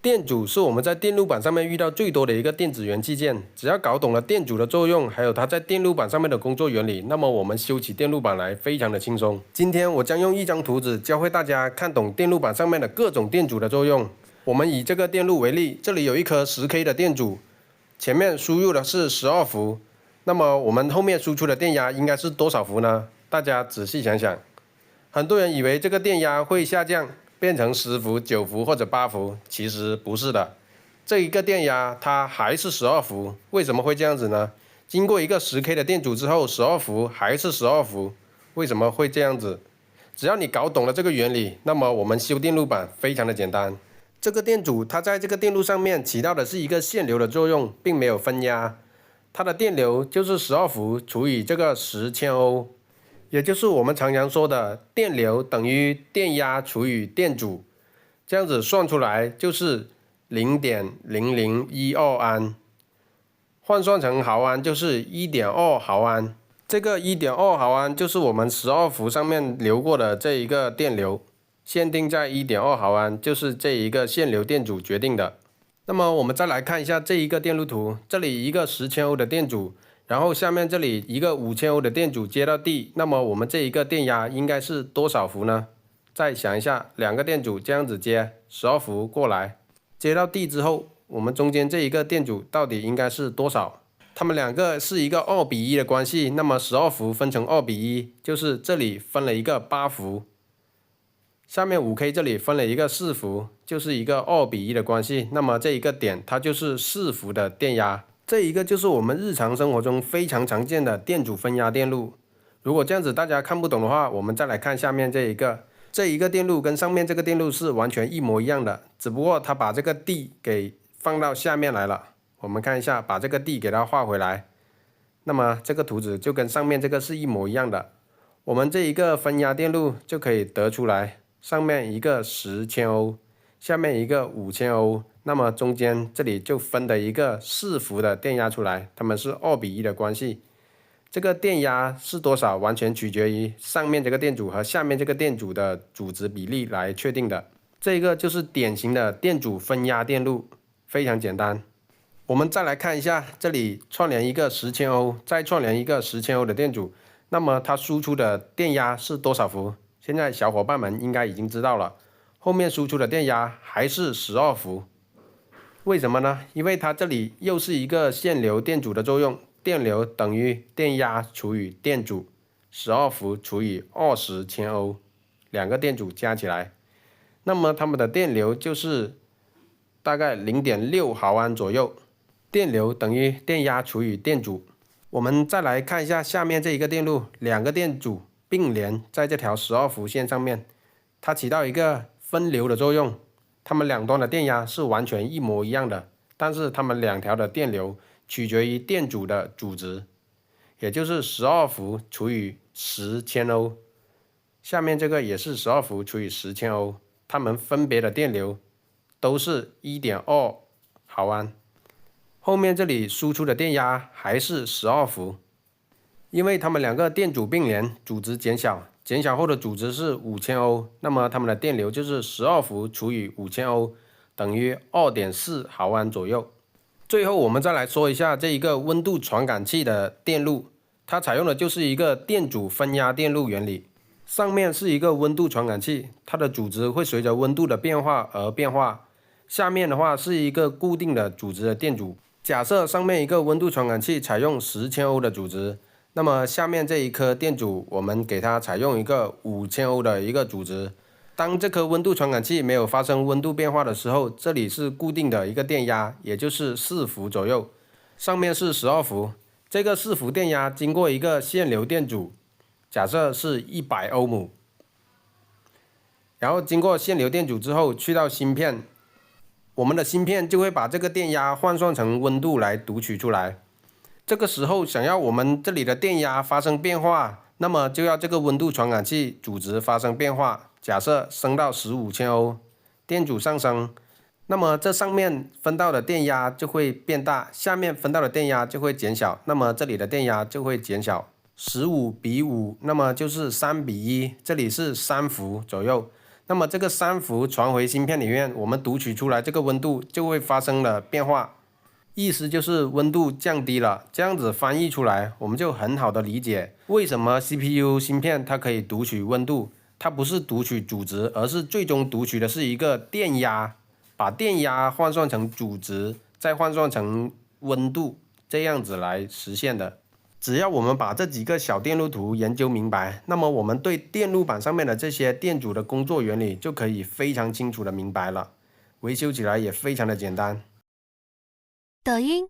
电阻是我们在电路板上面遇到最多的一个电子元器件，只要搞懂了电阻的作用，还有它在电路板上面的工作原理，那么我们修起电路板来非常的轻松。今天我将用一张图纸教会大家看懂电路板上面的各种电阻的作用。我们以这个电路为例，这里有一颗10K 的电阻，前面输入的是12伏，那么我们后面输出的电压应该是多少伏呢？大家仔细想想，很多人以为这个电压会下降，变成10伏、9伏或者8伏，其实不是的。这一个电压它还是12伏，为什么会这样子呢？经过一个10K 的电阻之后，12伏还是12伏，为什么会这样子？只要你搞懂了这个原理，那么我们修电路板非常的简单。这个电阻它在这个电路上面起到的是一个限流的作用，并没有分压。它的电流就是12伏除以这个10千欧，也就是我们常常说的电流等于电压除以电阻，这样子算出来就是0.0012安，换算成毫安就是1.2毫安。这个1.2毫安就是我们12伏上面流过的这一个电流，限定在1.2毫安，就是这一个限流电阻决定的。那么我们再来看一下这一个电路图，这里一个10千欧的电阻，然后下面这里一个5千欧的电阻接到地，那么我们这一个电压应该是多少伏呢？再想一下，两个电阻这样子接12伏过来，接到地之后，我们中间这一个电阻到底应该是多少？它们两个是一个2:1的关系，那么12伏分成2:1，就是这里分了一个8伏，下面5K 这里分了一个4伏，就是一个2:1的关系，那么这一个点它就是4伏的电压。这一个就是我们日常生活中非常常见的电阻分压电路。如果这样子大家看不懂的话，我们再来看下面这一个电路跟上面这个电路是完全一模一样的，只不过它把这个地给放到下面来了。我们看一下，把这个地给它画回来，那么这个图纸就跟上面这个是一模一样的。我们这一个分压电路就可以得出来，上面一个10千欧，下面一个5千欧，那么中间这里就分了一个4伏的电压出来，它们是2:1的关系。这个电压是多少，完全取决于上面这个电阻和下面这个电阻的阻值比例来确定的。这个就是典型的电阻分压电路，非常简单。我们再来看一下，这里串联一个10千欧，再串联一个10千欧的电阻，那么它输出的电压是多少伏？现在小伙伴们应该已经知道了，后面输出的电压还是12伏。为什么呢？因为它这里又是一个限流电阻的作用，电流等于电压除以电阻，12伏除以20千欧，两个电阻加起来，那么它们的电流就是大概0.6毫安左右。电流等于电压除以电阻。我们再来看一下下面这一个电路，两个电阻并联在这条12伏线上面，它起到一个分流的作用。它们两端的电压是完全一模一样的，但是它们两条的电流取决于电阻的阻值，也就是12伏除以10千欧。下面这个也是12伏除以10千欧，它们分别的电流都是1.2毫安。后面这里输出的电压还是12伏，因为它们两个电阻并联，阻值减小，减小后的阻值是5千欧，那么它们的电流就是12伏除以5千欧，等于2.4毫安左右。最后我们再来说一下这一个温度传感器的电路，它采用的就是一个电阻分压电路原理。上面是一个温度传感器，它的阻值会随着温度的变化而变化。下面的话是一个固定的阻值的电阻。假设上面一个温度传感器采用10千欧的阻值，那么下面这一颗电阻我们给它采用一个5千欧的一个阻值。当这颗温度传感器没有发生温度变化的时候，这里是固定的一个电压，也就是4伏左右，上面是12伏。这个4伏电压经过一个限流电阻，假设是100欧姆，然后经过限流电阻之后去到芯片，我们的芯片就会把这个电压换算成温度来读取出来。这个时候想要我们这里的电压发生变化，那么就要这个温度传感器阻值发生变化。假设升到15千欧，电阻上升，那么这上面分到的电压就会变大，下面分到的电压就会减小，那么这里的电压就会减小，15:5，那么就是3:1，这里是3伏左右。那么这个3伏传回芯片里面，我们读取出来这个温度就会发生了变化，意思就是温度降低了。这样子翻译出来，我们就很好的理解为什么 CPU 芯片它可以读取温度，它不是读取阻值，而是最终读取的是一个电压，把电压换算成阻值，再换算成温度，这样子来实现的。只要我们把这几个小电路图研究明白，那么我们对电路板上面的这些电阻的工作原理就可以非常清楚的明白了，维修起来也非常的简单。抖音。